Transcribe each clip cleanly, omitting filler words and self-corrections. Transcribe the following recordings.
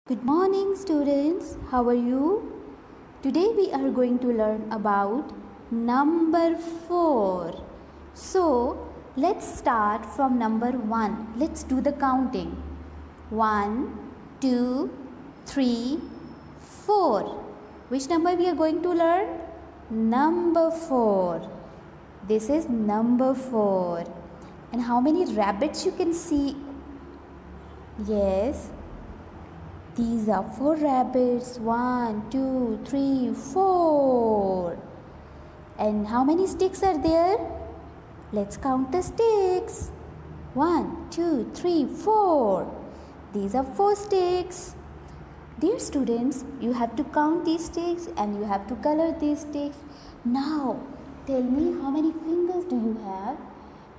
Good morning, students. How are you? Today we are going to learn about number 4. So, let's start from number 1. Let's do the counting. 1, 2, 3, 4. Which number we are going to learn? Number 4. This is number 4. And how many rabbits you can see? Yes. These are 4 rabbits. 1, 2, 3, 4. And how many sticks are there? Let's count the sticks. 1, 2, 3, 4. These are 4 sticks. Dear students, you have to count these sticks and you have to color these sticks. Now, tell me how many fingers do you have?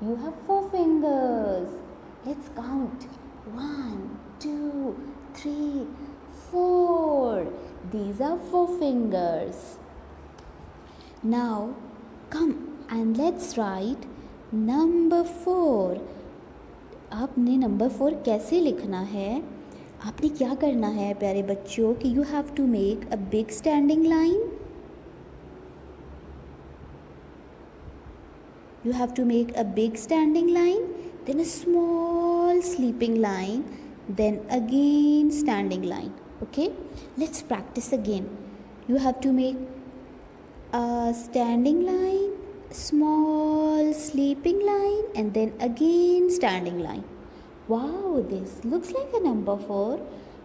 You have 4 fingers. Let's count. 1, 2, 3, 4. These are 4 fingers. Now, come and let's write number 4. आपने number 4 कैसे लिखना है? आपने क्या करना है प्यारे बच्चों कि you have to make a big standing line. You have to make a big standing line, then a small sleeping line, then again standing line. Okay, let's practice again. You have to make a standing line, small sleeping line, and then again standing line. Wow, this looks like a number 4.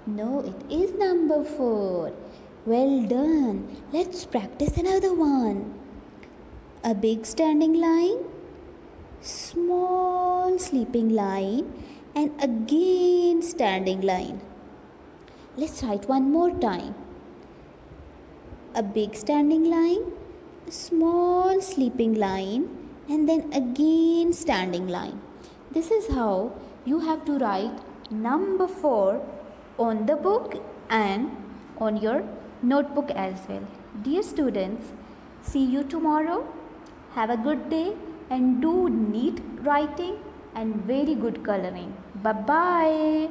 No, it is number 4. Well done. Let's practice another one. A big standing line, small sleeping line, and again standing line. Let's write one more time. A big standing line, small sleeping line, and then again standing line. This is how you have to write number 4 on the book and on your notebook as well. Dear students, see you tomorrow. Have a good day and do neat writing and very good coloring. Bye-bye.